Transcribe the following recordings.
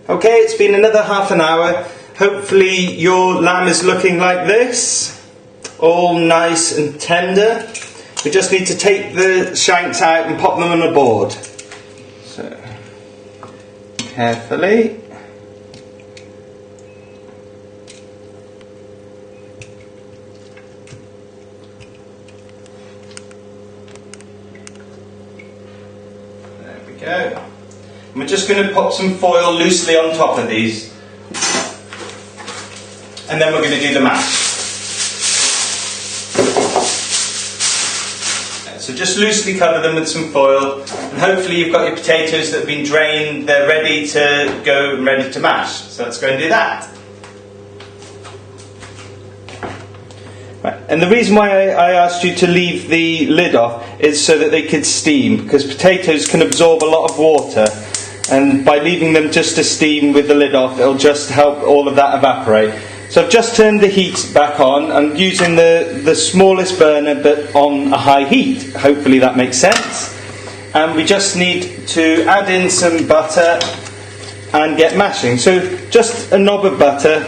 Okay, it's been another half an hour. Hopefully your lamb is looking like this, all nice and tender. We just need to take the shanks out and pop them on a board. So, carefully. There we go. And we're just going to pop some foil loosely on top of these, and then we're going to do the mash. So just loosely cover them with some foil, and hopefully you've got your potatoes that have been drained, they're ready to go and ready to mash. So let's go and do that. Right. And the reason why I asked you to leave the lid off is so that they could steam, because potatoes can absorb a lot of water. And by leaving them just to steam with the lid off, it'll just help all of that evaporate. So I've just turned the heat back on. I'm using the smallest burner but on a high heat. Hopefully that makes sense. And we just need to add in some butter and get mashing. So just a knob of butter,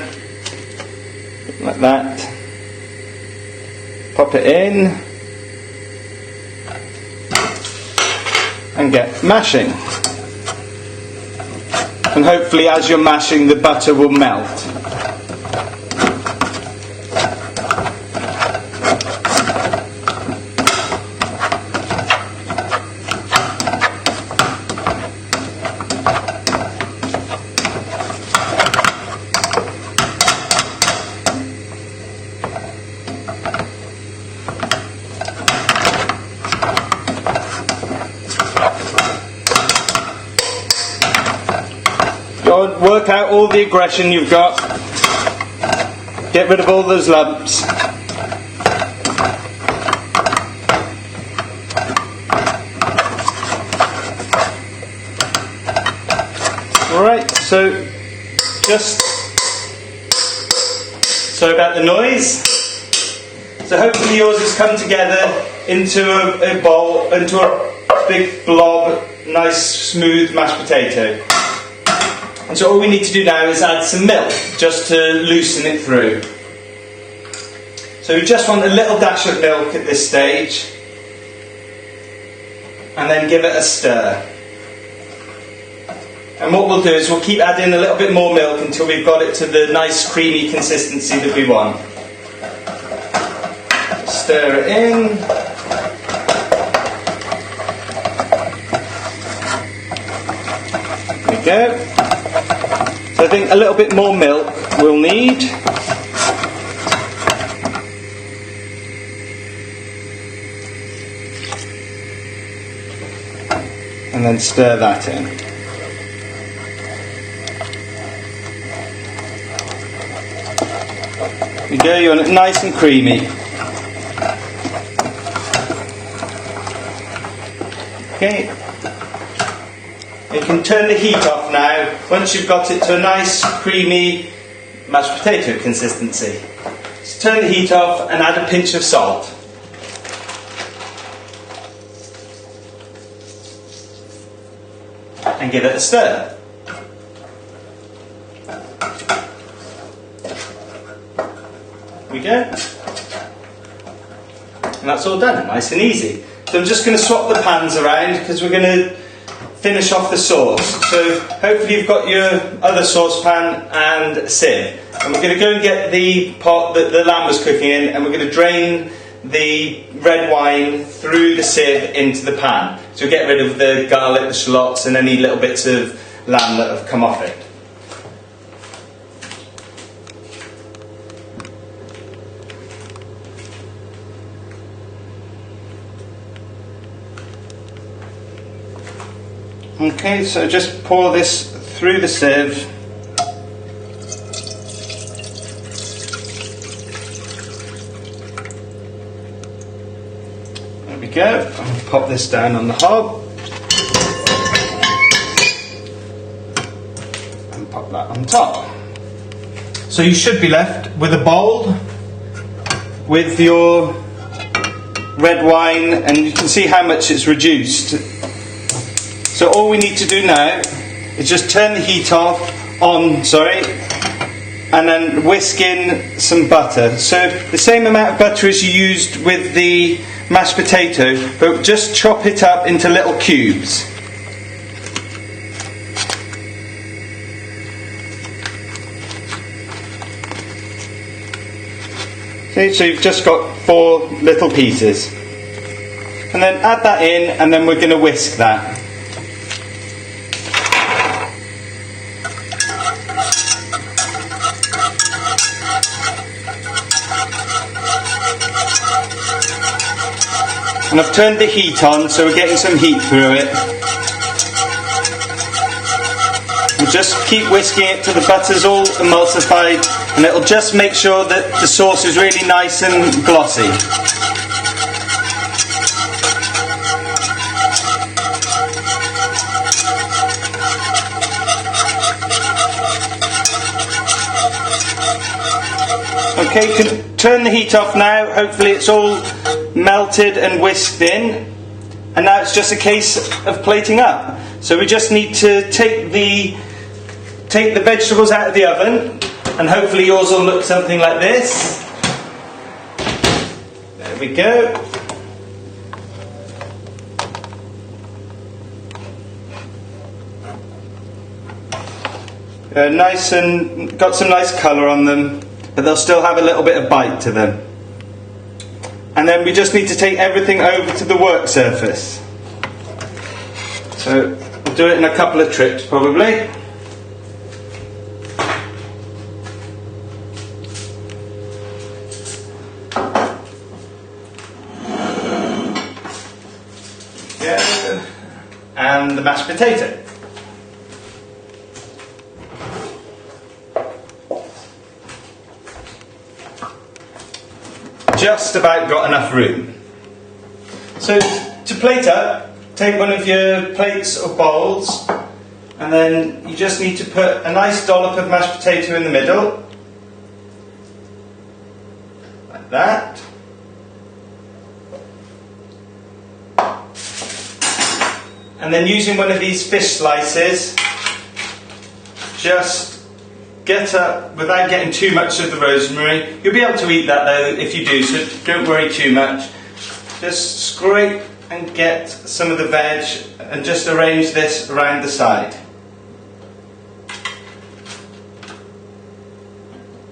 like that. Pop it in and get mashing. And hopefully as you're mashing, the butter will melt. Work out all the aggression you've got. Get rid of all those lumps. Alright, so just sorry about the noise. So hopefully yours has come together into a bowl, into a big blob, nice smooth mashed potato. And so all we need to do now is add some milk, just to loosen it through. So we just want a little dash of milk at this stage, and then give it a stir. And what we'll do is we'll keep adding a little bit more milk until we've got it to the nice creamy consistency that we want. Stir it in. There we go. So I think a little bit more milk we'll need. And then stir that in. There you go, you want it nice and creamy. Okay. You can turn the heat off now once you've got it to a nice creamy mashed potato consistency. Just turn the heat off and add a pinch of salt. And give it a stir. There we go. And that's all done, nice and easy. So I'm just going to swap the pans around because we're going to finish off the sauce. So hopefully you've got your other saucepan and a sieve. And we're going to go and get the pot that the lamb was cooking in, and we're going to drain the red wine through the sieve into the pan. So get rid of the garlic, the shallots and any little bits of lamb that have come off it. Okay, so just pour this through the sieve. There we go. I'll pop this down on the hob. And pop that on top. So you should be left with a bowl with your red wine, and you can see how much it's reduced. So all we need to do now is just turn the heat off and then whisk in some butter. So the same amount of butter as you used with the mashed potato, but just chop it up into little cubes. Okay, so you've just got 4 little pieces. And then add that in, and then we're going to whisk that. And I've turned the heat on, so we're getting some heat through it. We'll just keep whisking it till the butter's all emulsified, and it'll just make sure that the sauce is really nice and glossy. Okay, you can turn the heat off now. Hopefully it's all melted and whisked in, and now it's just a case of plating up. So we just need to take the vegetables out of the oven, and hopefully yours will look something like this. There we go. Nice, and got some nice colour on them, but they'll still have a little bit of bite to them. And then we just need to take everything over to the work surface. So we'll do it in a couple of trips probably. Yeah. And the mashed potato. Just about got enough room. So to plate up, take one of your plates or bowls, and then you just need to put a nice dollop of mashed potato in the middle, like that. And then using one of these fish slices, just get up without getting too much of the rosemary. You'll be able to eat that though if you do, so don't worry too much. Just scrape and get some of the veg and just arrange this around the side.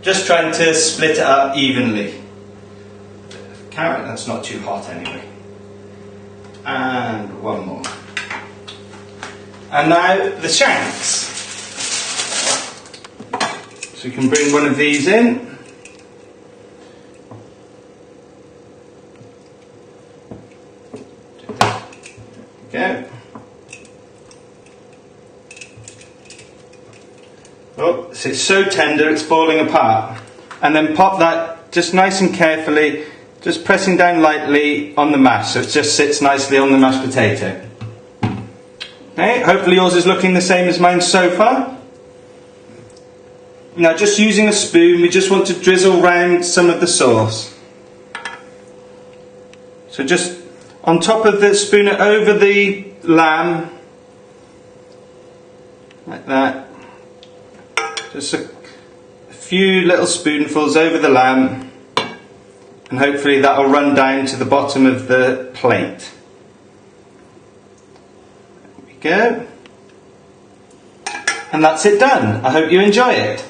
Just trying to split it up evenly. Carrot, that's not too hot anyway. And one more. And now the shanks. So you can bring one of these in. There we go. Oh, it's so tender it's falling apart. And then pop that just nice and carefully, just pressing down lightly on the mash so it just sits nicely on the mashed potato. Okay, hopefully yours is looking the same as mine so far. Now just using a spoon, we just want to drizzle round some of the sauce. So just on top of the spoon over the lamb, like that. Just a few little spoonfuls over the lamb, and hopefully that will run down to the bottom of the plate. There we go. And that's it done. I hope you enjoy it.